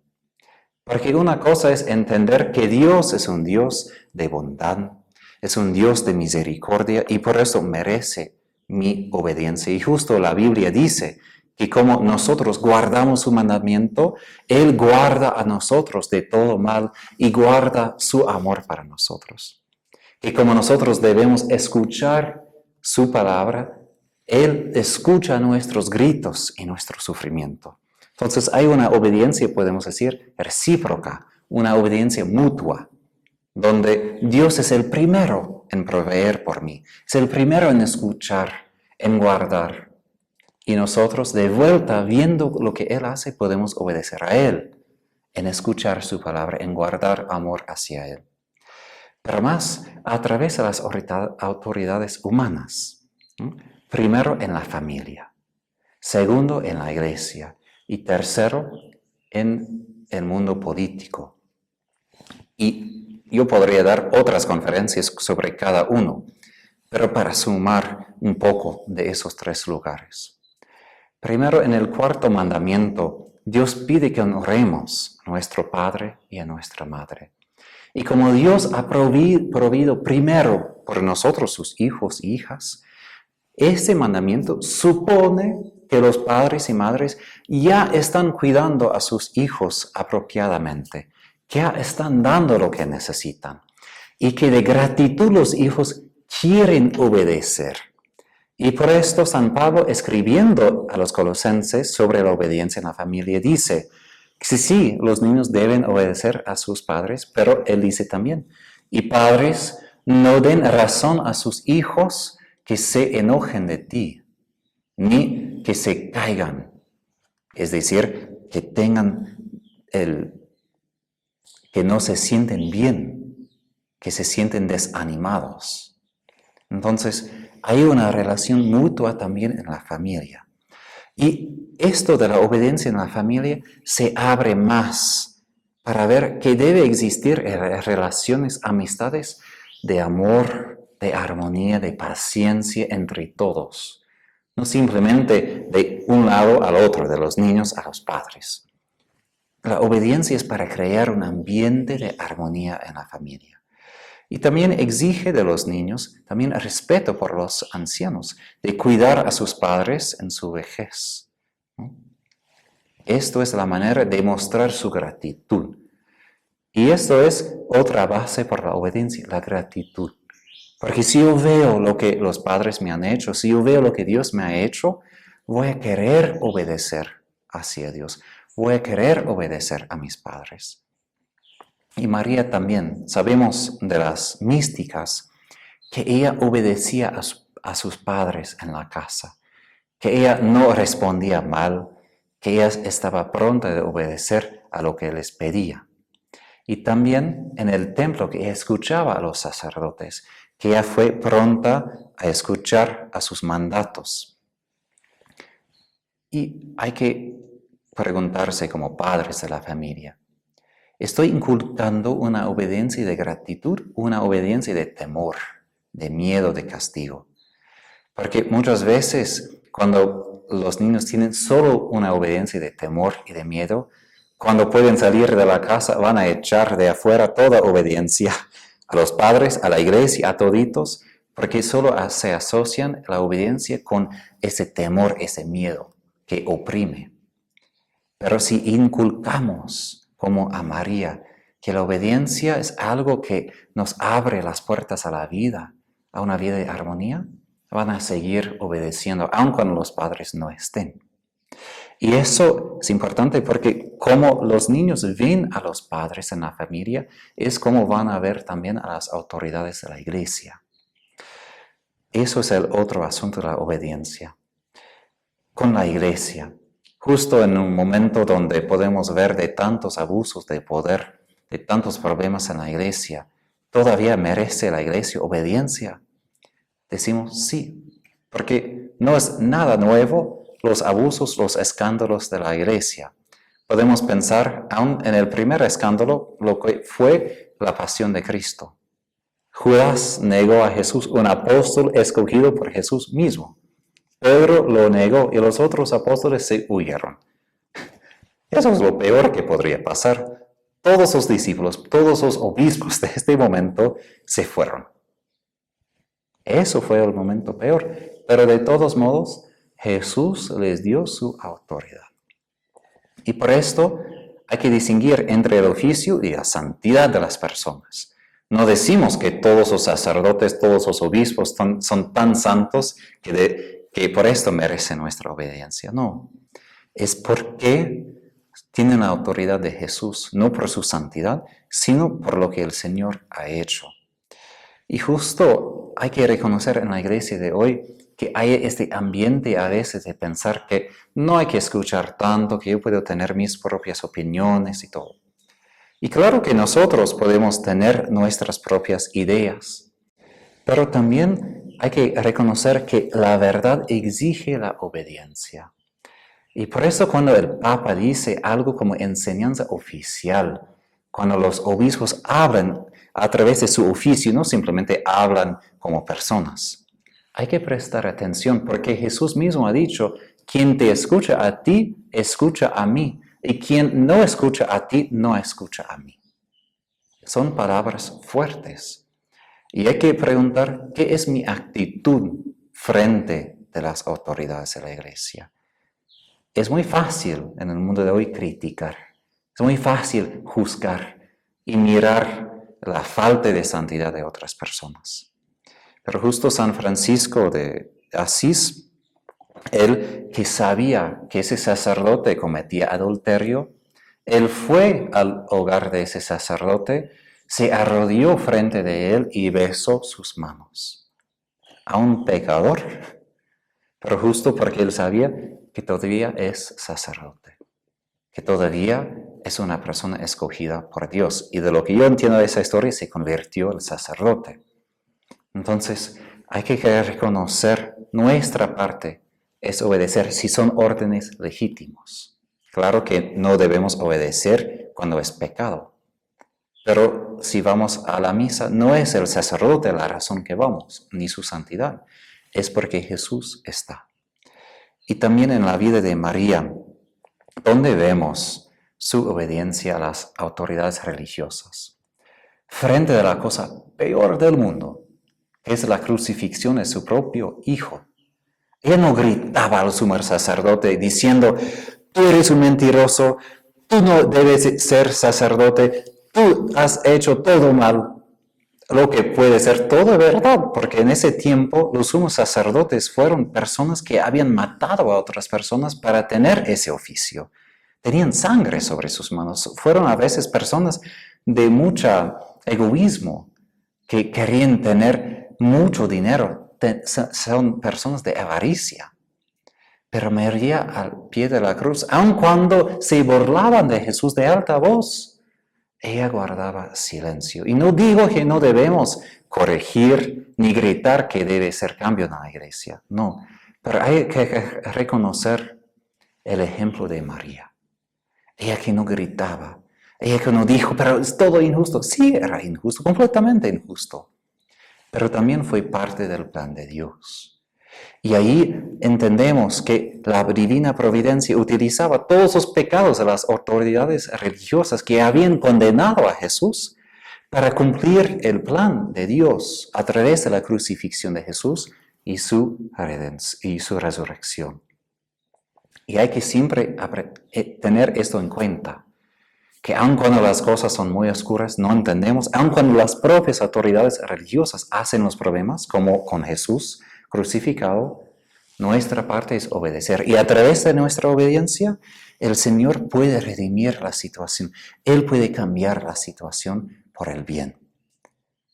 Porque una cosa es entender que Dios es un Dios de bondad, es un Dios de misericordia y por eso merece mi obediencia. Y justo la Biblia dice que como nosotros guardamos su mandamiento, Él guarda a nosotros de todo mal y guarda su amor para nosotros. Que como nosotros debemos escuchar su palabra, Él escucha nuestros gritos y nuestro sufrimiento. Entonces hay una obediencia, podemos decir, recíproca, una obediencia mutua, donde Dios es el primero en proveer por mí, es el primero en escuchar, en guardar. Y nosotros, de vuelta, viendo lo que Él hace, podemos obedecer a Él, en escuchar su palabra, en guardar amor hacia Él. Pero más a través de las autoridades humanas. Primero en la familia, segundo en la iglesia y tercero en el mundo político. Y yo podría dar otras conferencias sobre cada uno, pero para sumar un poco de esos tres lugares. Primero, en el cuarto mandamiento, Dios pide que honremos a nuestro Padre y a nuestra Madre. Y como Dios ha provido primero por nosotros, sus hijos y hijas, ese mandamiento supone que los padres y madres ya están cuidando a sus hijos apropiadamente, que ya están dando lo que necesitan y que de gratitud los hijos quieren obedecer. Y por esto San Pablo, escribiendo a los colosenses sobre la obediencia en la familia, dice que sí, los niños deben obedecer a sus padres, pero él dice también, y padres, no den razón a sus hijos que se enojen de ti, ni que se caigan, es decir, que que no se sienten bien, que se sienten desanimados. Entonces, hay una relación mutua también en la familia. Y esto de la obediencia en la familia se abre más para ver que debe existir relaciones, amistades de amor, de armonía, de paciencia entre todos. No simplemente de un lado al otro, de los niños a los padres. La obediencia es para crear un ambiente de armonía en la familia. Y también exige de los niños también respeto por los ancianos, de cuidar a sus padres en su vejez. Esto es la manera de mostrar su gratitud. Y esto es otra base por la obediencia, la gratitud. Porque si yo veo lo que los padres me han hecho, si yo veo lo que Dios me ha hecho, voy a querer obedecer hacia Dios. Voy a querer obedecer a mis padres. Y María también, sabemos de las místicas, que ella obedecía a sus padres en la casa, que ella no respondía mal, que ella estaba pronta de obedecer a lo que les pedía. Y también en el templo, que ella escuchaba a los sacerdotes, que ella fue pronta a escuchar a sus mandatos. Y hay que preguntarse como padres de la familia, ¿estoy inculcando una obediencia de gratitud, una obediencia de temor, de miedo, de castigo? Porque muchas veces cuando los niños tienen solo una obediencia de temor y de miedo, cuando pueden salir de la casa van a echar de afuera toda obediencia a los padres, a la iglesia, a toditos, porque solo se asocian la obediencia con ese temor, ese miedo que oprime. Pero si inculcamos, como a María, que la obediencia es algo que nos abre las puertas a la vida, a una vida de armonía, van a seguir obedeciendo, aun cuando los padres no estén. Y eso es importante porque como los niños ven a los padres en la familia, es como van a ver también a las autoridades de la iglesia. Eso es el otro asunto de la obediencia. Con la iglesia, justo en un momento donde podemos ver de tantos abusos de poder, de tantos problemas en la iglesia, ¿todavía merece la iglesia obediencia? Decimos sí, porque no es nada nuevo los abusos, los escándalos de la iglesia. Podemos pensar aún en el primer escándalo, lo que fue la pasión de Cristo. Judas negó a Jesús, un apóstol escogido por Jesús mismo. Pedro lo negó y los otros apóstoles se huyeron. Eso es lo peor que podría pasar. Todos los discípulos, todos los obispos de este momento se fueron. Eso fue el momento peor. Pero de todos modos, Jesús les dio su autoridad. Y por esto hay que distinguir entre el oficio y la santidad de las personas. No decimos que todos los sacerdotes, todos los obispos son tan santos que que por esto merece nuestra obediencia. No, es porque tienen la autoridad de Jesús, no por su santidad, sino por lo que el Señor ha hecho. Y justo hay que reconocer en la iglesia de hoy que hay este ambiente a veces de pensar que no hay que escuchar tanto, que yo puedo tener mis propias opiniones y todo. Y claro que nosotros podemos tener nuestras propias ideas, pero también hay que reconocer que la verdad exige la obediencia. Y por eso cuando el Papa dice algo como enseñanza oficial, cuando los obispos hablan a través de su oficio, no simplemente hablan como personas, hay que prestar atención porque Jesús mismo ha dicho, quien te escucha a ti, escucha a mí, y quien no escucha a ti, no escucha a mí. Son palabras fuertes. Y hay que preguntar, ¿qué es mi actitud frente de las autoridades de la iglesia? Es muy fácil en el mundo de hoy criticar, es muy fácil juzgar y mirar la falta de santidad de otras personas. Pero justo San Francisco de Asís, él que sabía que ese sacerdote cometía adulterio, él fue al hogar de ese sacerdote, se arrodilló frente de él y besó sus manos. A un pecador, pero justo porque él sabía que todavía es sacerdote, que todavía es una persona escogida por Dios. Y de lo que yo entiendo de esa historia, se convirtió en sacerdote. Entonces, hay que reconocer nuestra parte, es obedecer si son órdenes legítimos. Claro que no debemos obedecer cuando es pecado. Pero si vamos a la misa, no es el sacerdote la razón que vamos, ni su santidad. Es porque Jesús está. Y también en la vida de María, donde vemos su obediencia a las autoridades religiosas. Frente a la cosa peor del mundo, que es la crucifixión de su propio hijo. Ella no gritaba al sumo sacerdote diciendo, tú eres un mentiroso, tú no debes ser sacerdote, tú has hecho todo mal. Lo que puede ser todo verdad, porque en ese tiempo los sumos sacerdotes fueron personas que habían matado a otras personas para tener ese oficio. Tenían sangre sobre sus manos. Fueron a veces personas de mucho egoísmo, que querían tener mucho dinero. Son personas de avaricia. Pero María al pie de la cruz, aun cuando se burlaban de Jesús de alta voz, ella guardaba silencio. Y no digo que no debemos corregir ni gritar que debe ser cambio en la iglesia. No, pero hay que reconocer el ejemplo de María. Ella que no gritaba, ella que no dijo, pero es todo injusto. Sí, era injusto, completamente injusto. Pero también fue parte del plan de Dios. Y ahí entendemos que la divina providencia utilizaba todos los pecados de las autoridades religiosas que habían condenado a Jesús para cumplir el plan de Dios a través de la crucifixión de Jesús y su resurrección. Y hay que siempre tener esto en cuenta, que aun cuando las cosas son muy oscuras, no entendemos, aun cuando las propias autoridades religiosas hacen los problemas, como con Jesús crucificado, nuestra parte es obedecer. Y a través de nuestra obediencia, el Señor puede redimir la situación. Él puede cambiar la situación por el bien.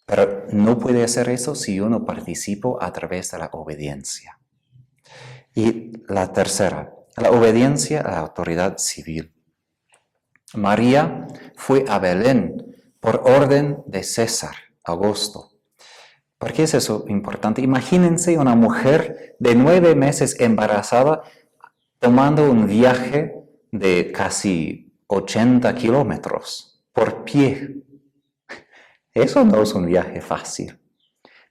Pero no puede hacer eso si yo no participo a través de la obediencia. Y la tercera, la obediencia a la autoridad civil. María fue a Belén por orden de César Augusto. ¿Por qué es eso importante? Imagínense una mujer de 9 meses embarazada tomando un viaje de casi 80 kilómetros por pie. Eso no es un viaje fácil.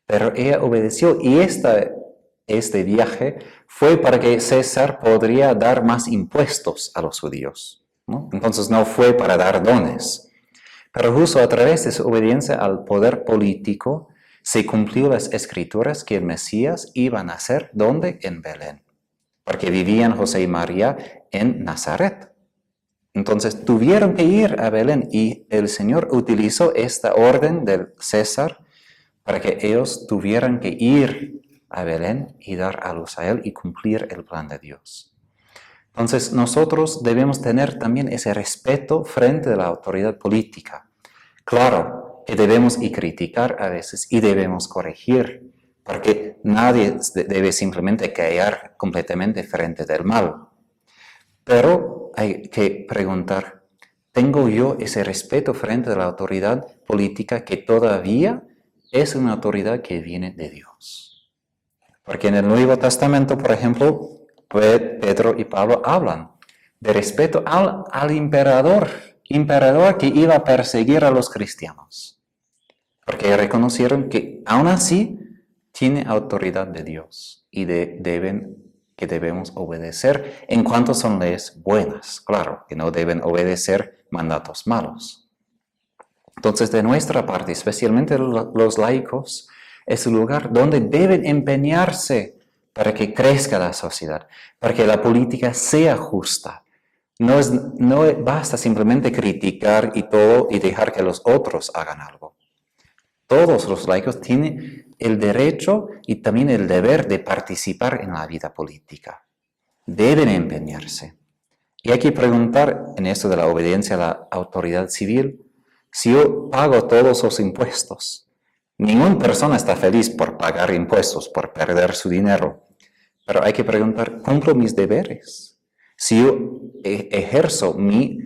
Pero ella obedeció y este viaje fue para que César podría dar más impuestos a los judíos, ¿no? Entonces no fue para dar dones. Pero justo a través de su obediencia al poder político, se cumplió las escrituras que el Mesías iba a nacer, ¿dónde? En Belén. Porque vivían José y María en Nazaret. Entonces tuvieron que ir a Belén y el Señor utilizó esta orden del César para que ellos tuvieran que ir a Belén y dar a luz a él y cumplir el plan de Dios. Entonces nosotros debemos tener también ese respeto frente a la autoridad política. Claro que debemos y criticar a veces y debemos corregir, porque nadie debe simplemente callar completamente frente del mal. Pero hay que preguntar, ¿tengo yo ese respeto frente a la autoridad política que todavía es una autoridad que viene de Dios? Porque en el Nuevo Testamento, por ejemplo, Pedro y Pablo hablan de respeto al emperador que iba a perseguir a los cristianos. Porque reconocieron que aún así tiene autoridad de Dios y que debemos obedecer en cuanto son leyes buenas. Claro, que no deben obedecer mandatos malos. Entonces, de nuestra parte, especialmente los laicos, es el lugar donde deben empeñarse para que crezca la sociedad, para que la política sea justa. No basta simplemente criticar y todo y dejar que los otros hagan algo. Todos los laicos tienen el derecho y también el deber de participar en la vida política. Deben empeñarse. Y hay que preguntar en esto de la obediencia a la autoridad civil, si yo pago todos los impuestos. Ninguna persona está feliz por pagar impuestos, por perder su dinero. Pero hay que preguntar, ¿cumplo mis deberes? Si yo ejerzo mi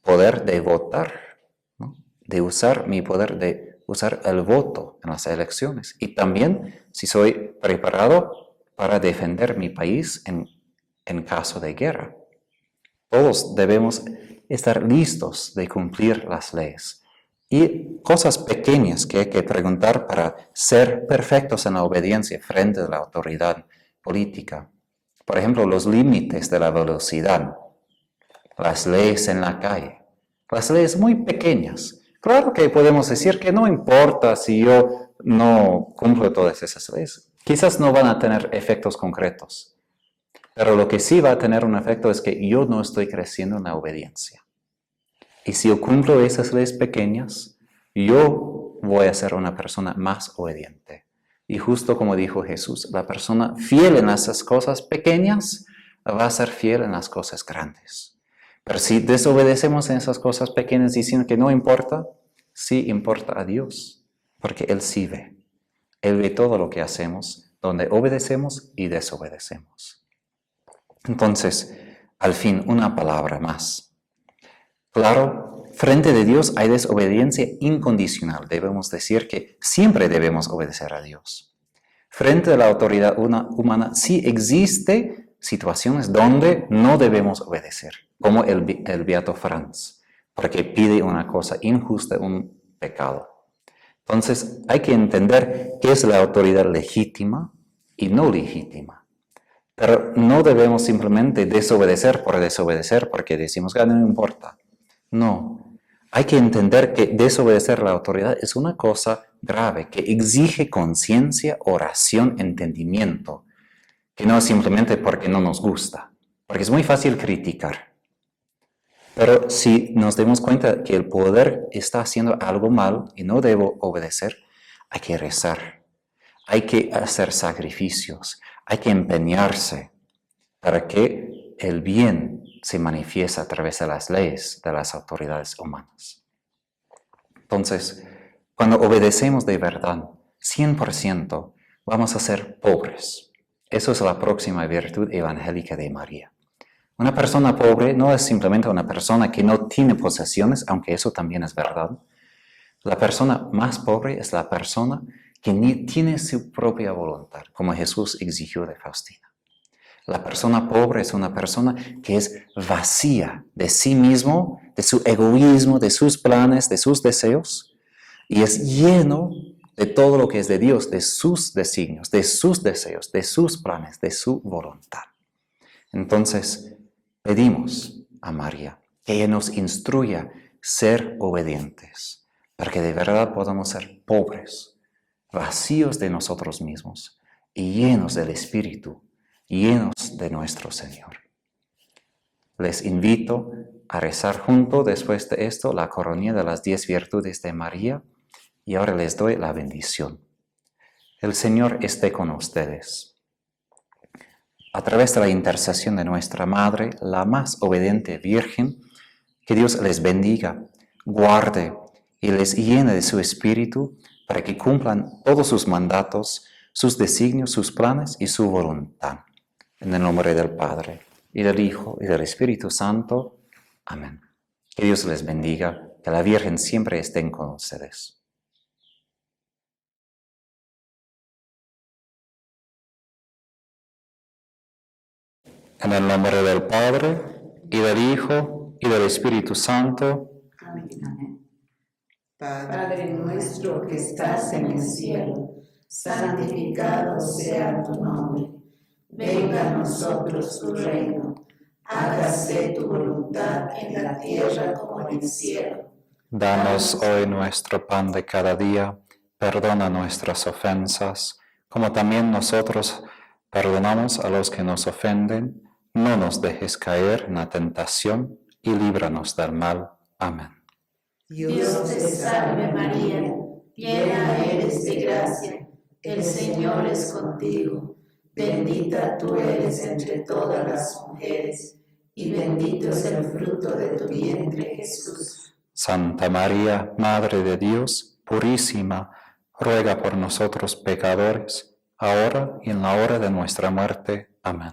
poder de votar, ¿no? De usar mi poder de usar el voto en las elecciones. Y también si soy preparado para defender mi país en caso de guerra. Todos debemos estar listos de cumplir las leyes. Y cosas pequeñas que hay que preguntar para ser perfectos en la obediencia frente a la autoridad política. Por ejemplo, los límites de la velocidad, las leyes en la calle, las leyes muy pequeñas. Claro que podemos decir que no importa si yo no cumplo todas esas leyes. Quizás no van a tener efectos concretos. Pero lo que sí va a tener un efecto es que yo no estoy creciendo en la obediencia. Y si yo cumplo esas leyes pequeñas, yo voy a ser una persona más obediente. Y justo como dijo Jesús, la persona fiel en esas cosas pequeñas va a ser fiel en las cosas grandes. Pero si desobedecemos en esas cosas pequeñas diciendo que no importa, sí importa a Dios, porque Él sí ve. Él ve todo lo que hacemos, donde obedecemos y desobedecemos. Entonces, al fin, una palabra más. Claro, frente de Dios hay desobediencia incondicional. Debemos decir que siempre debemos obedecer a Dios. Frente a la autoridad humana sí existe situaciones donde no debemos obedecer, como el beato Franz, porque pide una cosa injusta, un pecado. Entonces hay que entender qué es la autoridad legítima y no legítima. Pero no debemos simplemente desobedecer por desobedecer porque decimos que no importa. No, hay que entender que desobedecer a la autoridad es una cosa grave, que exige conciencia, oración, entendimiento, que no es simplemente porque no nos gusta, porque es muy fácil criticar. Pero si nos damos cuenta que el poder está haciendo algo mal y no debo obedecer, hay que rezar, hay que hacer sacrificios, hay que empeñarse para que el bien se manifieste a través de las leyes de las autoridades humanas. Entonces, cuando obedecemos de verdad, 100%, vamos a ser pobres. Eso es la próxima virtud evangélica de María. Una persona pobre no es simplemente una persona que no tiene posesiones, aunque eso también es verdad. La persona más pobre es la persona que ni tiene su propia voluntad, como Jesús exigió de Faustina. La persona pobre es una persona que es vacía de sí mismo, de su egoísmo, de sus planes, de sus deseos, y es lleno de todo lo que es de Dios, de sus designios, de sus deseos, de sus planes, de su voluntad. Entonces, pedimos a María que ella nos instruya a ser obedientes, para que de verdad podamos ser pobres, vacíos de nosotros mismos y llenos del Espíritu, llenos de nuestro Señor. Les invito a rezar junto después de esto la coronilla de las 10 virtudes de María y ahora les doy la bendición. El Señor esté con ustedes. A través de la intercesión de nuestra Madre, la más obediente Virgen, que Dios les bendiga, guarde y les llene de su Espíritu para que cumplan todos sus mandatos, sus designios, sus planes y su voluntad. En el nombre del Padre, y del Hijo, y del Espíritu Santo. Amén. Que Dios les bendiga, que la Virgen siempre esté con ustedes. En el nombre del Padre, y del Hijo, y del Espíritu Santo. Amén. Padre nuestro que estás en el cielo, santificado sea tu nombre. Venga a nosotros tu reino. Hágase tu voluntad en la tierra como en el cielo. Danos hoy nuestro pan de cada día. Perdona nuestras ofensas, como también nosotros perdonamos a los que nos ofenden. No nos dejes caer en la tentación y líbranos del mal. Amén. Dios te salve María, llena eres de gracia, el Señor es contigo. Bendita tú eres entre todas las mujeres, y bendito es el fruto de tu vientre, Jesús. Santa María, Madre de Dios, purísima, ruega por nosotros pecadores, ahora y en la hora de nuestra muerte. Amén.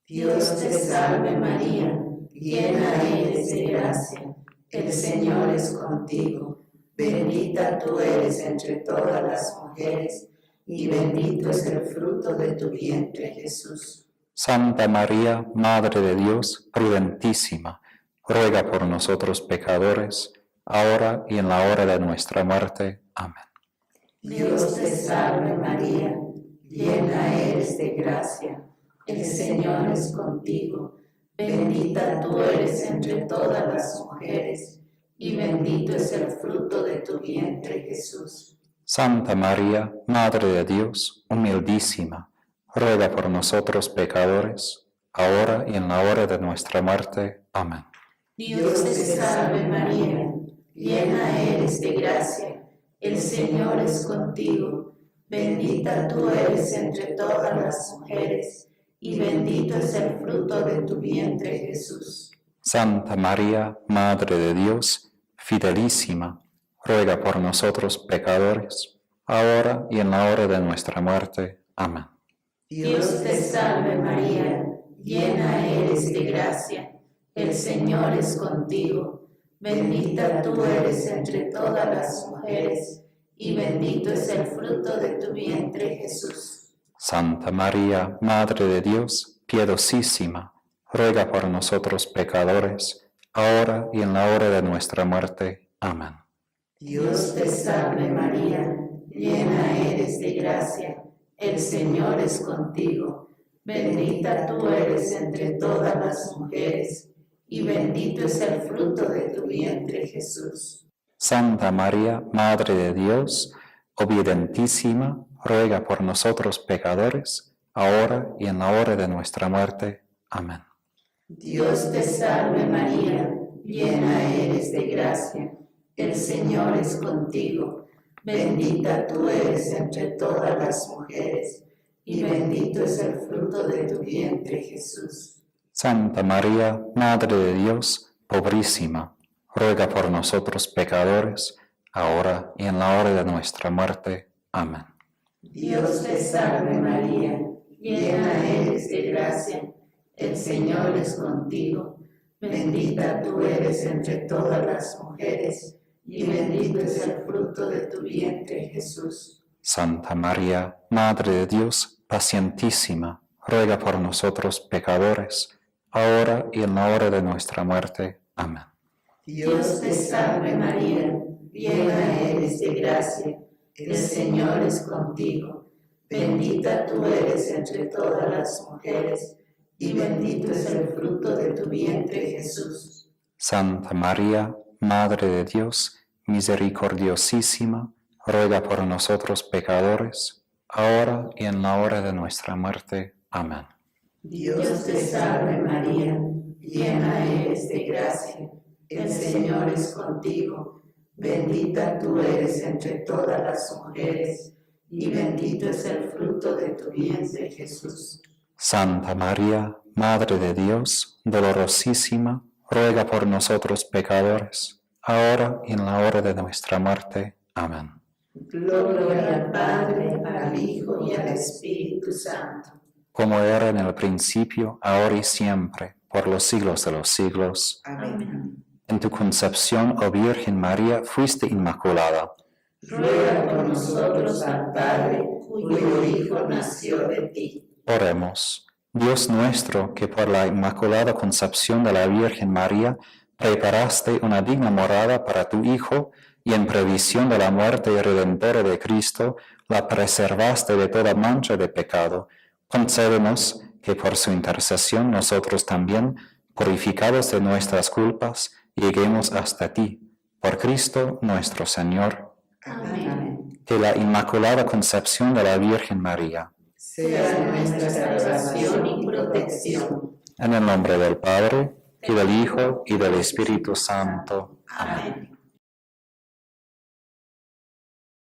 Dios te salve María, llena eres de gracia, el Señor es contigo. Bendita tú eres entre todas las mujeres, y bendito es el fruto de tu vientre, Jesús. Santa María, Madre de Dios, prudentísima, ruega por nosotros pecadores, ahora y en la hora de nuestra muerte. Amén. Dios te salve María, llena eres de gracia, el Señor es contigo. Bendita tú eres entre todas las mujeres, y bendito es el fruto de tu vientre, Jesús. Santa María, Madre de Dios, humildísima, ruega por nosotros pecadores, ahora y en la hora de nuestra muerte. Amén. Dios te salve María, llena eres de gracia, el Señor es contigo. Bendita tú eres entre todas las mujeres, y bendito es el fruto de tu vientre, Jesús. Santa María, Madre de Dios, fidelísima, ruega por nosotros pecadores, ahora y en la hora de nuestra muerte. Amén. Dios te salve María, llena eres de gracia, el Señor es contigo. Bendita tú eres entre todas las mujeres, y bendito es el fruto de tu vientre, Jesús. Santa María, Madre de Dios, piadosísima, ruega por nosotros pecadores, ahora y en la hora de nuestra muerte. Amén. Dios te salve María, llena eres de gracia, el Señor es contigo. Bendita tú eres entre todas las mujeres, y bendito es el fruto de tu vientre, Jesús. Santa María, Madre de Dios, obedientísima, ruega por nosotros pecadores, ahora y en la hora de nuestra muerte. Amén. Dios te salve María, llena eres de gracia, el Señor es contigo. Bendita tú eres entre todas las mujeres, y bendito es el fruto de tu vientre, Jesús. Santa María, Madre de Dios, pobrísima, ruega por nosotros pecadores, ahora y en la hora de nuestra muerte. Amén. Dios te salve María, llena eres de gracia, el Señor es contigo. Bendita tú eres entre todas las mujeres, y bendito es el fruto de tu vientre, Jesús. Santa María, Madre de Dios, pacientísima, ruega por nosotros pecadores, ahora y en la hora de nuestra muerte. Amén. Dios te salve María, llena eres de gracia, el Señor es contigo. Bendita tú eres entre todas las mujeres, y bendito es el fruto de tu vientre, Jesús. Santa María, Madre de Dios, misericordiosísima, ruega por nosotros pecadores, ahora y en la hora de nuestra muerte. Amén. Dios te salve María, llena eres de gracia, el Señor es contigo. Bendita tú eres entre todas las mujeres, y bendito es el fruto de tu vientre, Jesús. Santa María, Madre de Dios, dolorosísima, ruega por nosotros pecadores, ahora y en la hora de nuestra muerte. Amén. Gloria al Padre, al Hijo y al Espíritu Santo. Como era en el principio, ahora y siempre, por los siglos de los siglos. Amén. En tu concepción, oh Virgen María, fuiste inmaculada. Ruega por nosotros al Padre, cuyo Hijo nació de ti. Oremos. Dios nuestro, que por la inmaculada concepción de la Virgen María preparaste una digna morada para tu Hijo, y en previsión de la muerte redentora de Cristo, la preservaste de toda mancha de pecado, concédenos que por su intercesión nosotros también, purificados de nuestras culpas, lleguemos hasta ti. Por Cristo nuestro Señor. Amén. Que la inmaculada concepción de la Virgen María Sea nuestra salvación y protección. en el nombre del Padre, y del Hijo, y del Espíritu Santo. Amén.